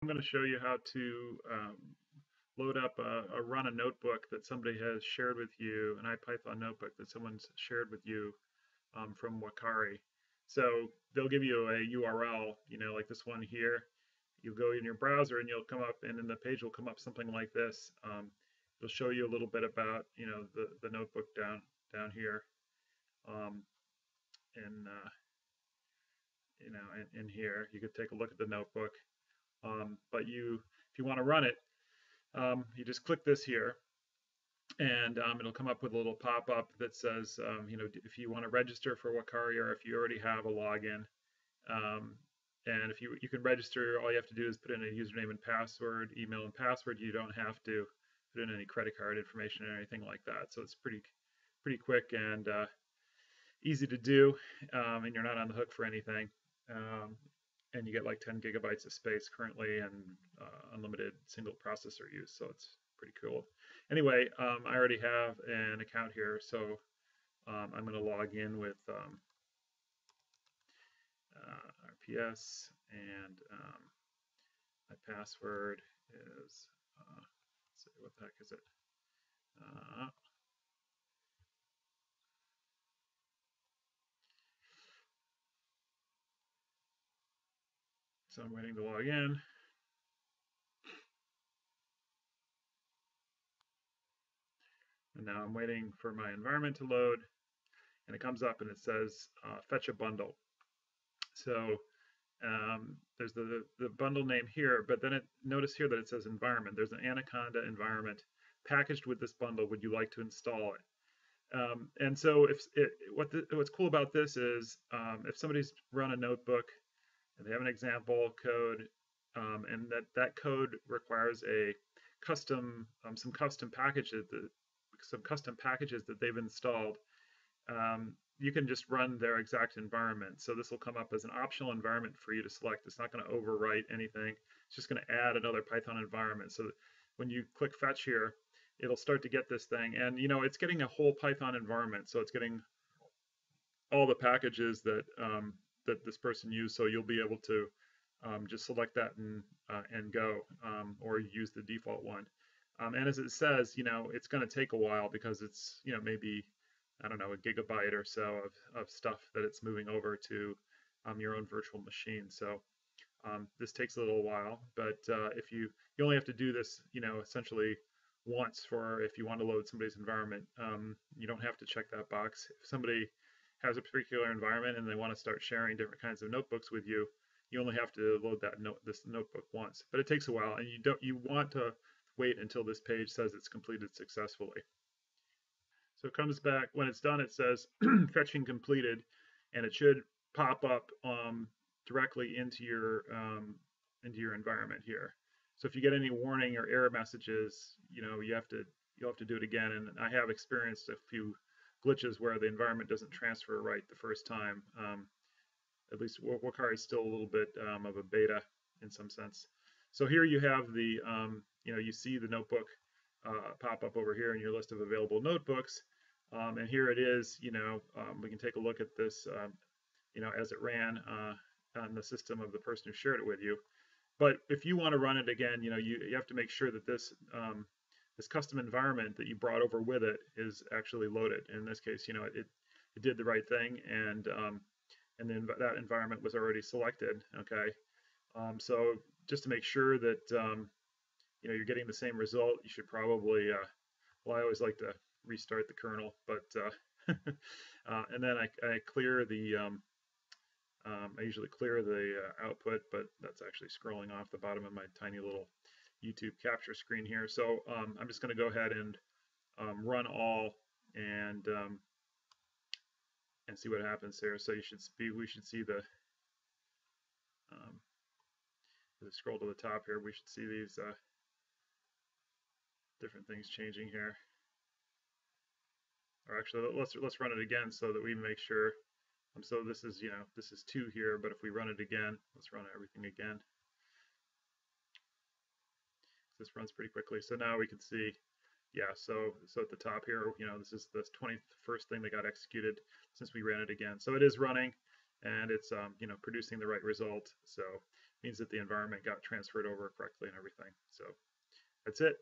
I'm going to show you how to load up a run a notebook that somebody has shared with you, an IPython notebook that someone's shared with you from Wakari. So they'll give you a URL, like this one here. You'll go in your browser and you'll come up, and then the page will come up something like this. It'll show you a little bit about, the notebook down here, um, in in here. You could take a look at the notebook. But if you want to run it, you just click this here, and it'll come up with a little pop-up that says, if you want to register for Wakari or if you already have a login. And if you can register, all you have to do is put in a username and password, email and password. You don't have to put in any credit card information or anything like that. So it's pretty quick and easy to do, and you're not on the hook for anything. And you get like 10 gigabytes of space currently and unlimited single processor use. So it's pretty cool. Anyway, I already have an account here, so I'm going to log in with RPS, and my password is, let's see, what the heck is it? So I'm waiting to log in. And now I'm waiting for my environment to load, and it comes up and it says fetch a bundle. So there's the bundle name here, but then notice here that it says environment. There's an Anaconda environment packaged with this bundle. Would you like to install it? And so what's cool about this is if somebody's run a notebook and they have an example code, and that code requires a custom some custom packages that they've installed, you can just run their exact environment. So this will come up as an optional environment for you to select. It's not going to overwrite anything. It's just going to add another Python environment. So when you click fetch here, it'll start to get this thing. And it's getting a whole Python environment. So it's getting all the packages that that this person used. So you'll be able to just select that and go, or use the default one. And as it says, it's going to take a while because it's maybe, I don't know, a gigabyte or so of stuff that it's moving over to your own virtual machine. So this takes a little while, but if you only have to do this, essentially once for if you want to load somebody's environment. You don't have to check that box. If somebody has a particular environment and they want to start sharing different kinds of notebooks with you, you only have to load this notebook once. But it takes a while, and you want to wait until this page says it's completed successfully. So it comes back when it's done. It says fetching completed, and it should pop up directly into your environment here. So if you get any warning or error messages, you'll have to do it again. And I have experienced a few glitches where the environment doesn't transfer right the first time. At least Wakari is still a little bit of a beta in some sense. So here you have the, you see the notebook pop up over here in your list of available notebooks. And here it is, we can take a look at this, as it ran on the system of the person who shared it with you. But if you want to run it again, you have to make sure that this this custom environment that you brought over with it is actually loaded. In this case, it did the right thing, and then that environment was already selected. Okay, so just to make sure that you're getting the same result, you should probably well, I always like to restart the kernel, but and then I clear the I usually clear the output, but that's actually scrolling off the bottom of my tiny little YouTube capture screen here. So I'm just going to go ahead and run all and see what happens there. So we should see the scroll to the top here. We should see these different things changing here. Or actually, let's run it again so that we make sure. So this is this is 2 here, but if we run it again, let's run everything again. This runs pretty quickly. So now we can see, yeah, so at the top here, this is the 21st thing that got executed since we ran it again. So it is running, and it's producing the right result. So it means that the environment got transferred over correctly and everything. So that's it.